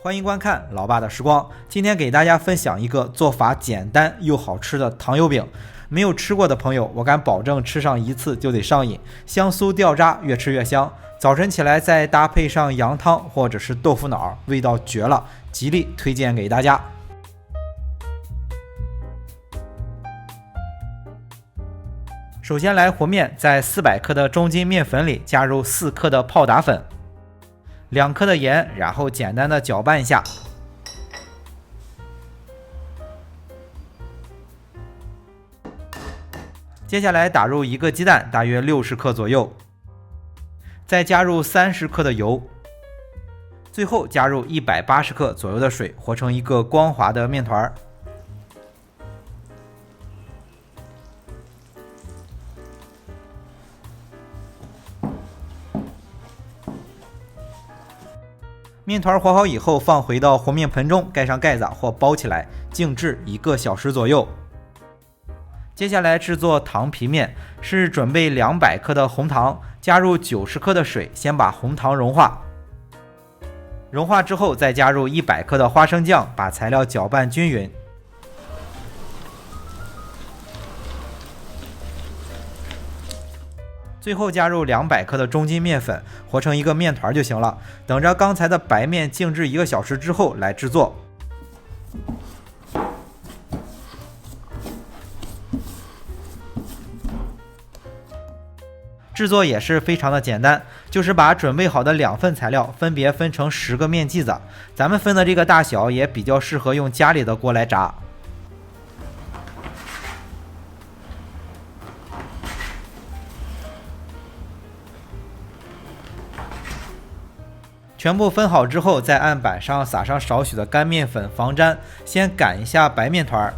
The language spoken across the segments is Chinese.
欢迎观看老爸的时光。今天给大家分享一个做法简单又好吃的糖油饼。没有吃过的朋友，我敢保证吃上一次就得上瘾，香酥掉渣，越吃越香。早晨起来再搭配上羊汤或者是豆腐脑，味道绝了，极力推荐给大家。首先来和面，在400克的中筋面粉里加入4克的泡打粉，2克的盐，然后简单的搅拌一下。接下来打入1个鸡蛋，大约60克左右，再加入30克的油，最后加入180克左右的水，和成一个光滑的面团。面团和好以后，放回到和面盆中，盖上盖子或包起来，静置1个小时左右。接下来制作糖皮面，是准备200克的红糖，加入90克的水，先把红糖融化。融化之后，再加入100克的花生酱，把材料搅拌均匀。最后加入200克的中筋面粉，和成一个面团就行了。等着刚才的白面静置1个小时之后来制作。制作也是非常的简单，就是把准备好的2份材料分别分成10个面剂子，咱们分的这个大小也比较适合用家里的锅来炸。全部分好之后，在案板上撒上少许的干面粉防粘，先擀一下白面团。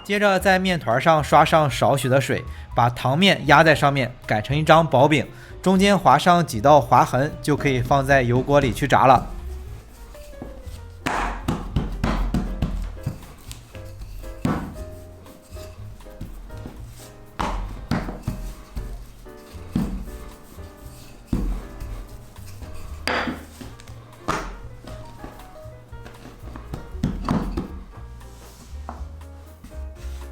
接着在面团上刷上少许的水，把糖面压在上面，擀成一张薄饼，中间划上几道划痕，就可以放在油锅里去炸了。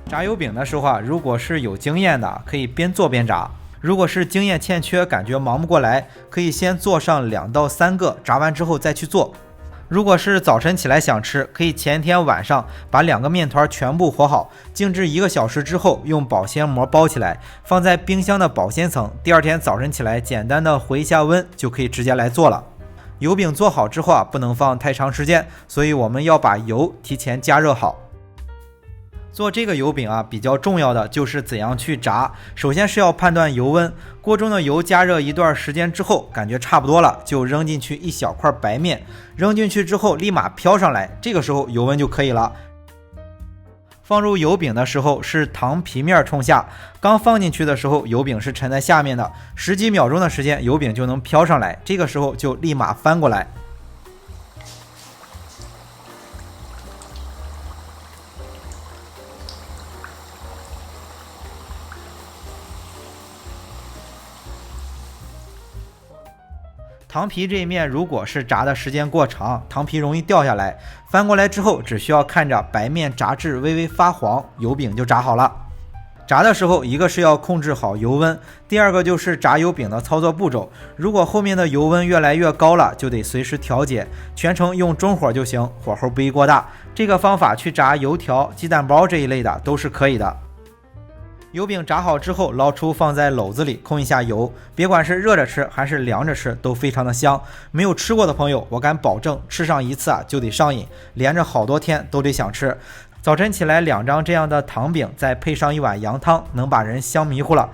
炸油饼的时候如果是有经验的，可以边做边炸；如果是经验欠缺，感觉忙不过来，可以先做上2到3个，炸完之后再去做。如果是早晨起来想吃，可以前天晚上把2个面团全部和好，静置1个小时之后，用保鲜膜包起来，放在冰箱的保鲜层。第二天早晨起来，简单的回一下温，就可以直接来做了。油饼做好之后不能放太长时间，所以我们要把油提前加热好。做这个油饼比较重要的就是怎样去炸。首先是要判断油温，锅中的油加热一段时间之后，感觉差不多了，就扔进去1小块白面，扔进去之后立马飘上来，这个时候油温就可以了。放入油饼的时候是糖皮面冲下，刚放进去的时候油饼是沉在下面的，10几秒钟的时间油饼就能飘上来，这个时候就立马翻过来。糖皮这一面如果是炸的时间过长，糖皮容易掉下来，翻过来之后只需要看着白面炸至微微发黄，油饼就炸好了。炸的时候，一个是要控制好油温，第二个就是炸油饼的操作步骤。如果后面的油温越来越高了，就得随时调节，全程用中火就行，火候不宜过大。这个方法去炸油条、鸡蛋包这一类的都是可以的。油饼炸好之后，捞出放在篓子里控一下油，别管是热着吃还是凉着吃都非常的香。没有吃过的朋友，我敢保证吃上一次就得上瘾，连着好多天都得想吃。早晨起来2张这样的糖饼，再配上1碗羊汤，能把人香迷糊了。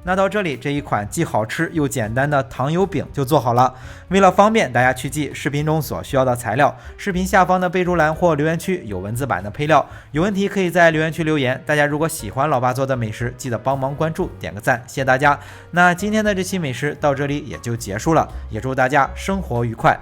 那到这里，这一款既好吃又简单的糖油饼就做好了。为了方便大家去记视频中所需要的材料，视频下方的备注栏或留言区有文字版的配料，有问题可以在留言区留言。大家如果喜欢老爸做的美食，记得帮忙关注点个赞，谢谢大家。那今天的这期美食到这里也就结束了，也祝大家生活愉快。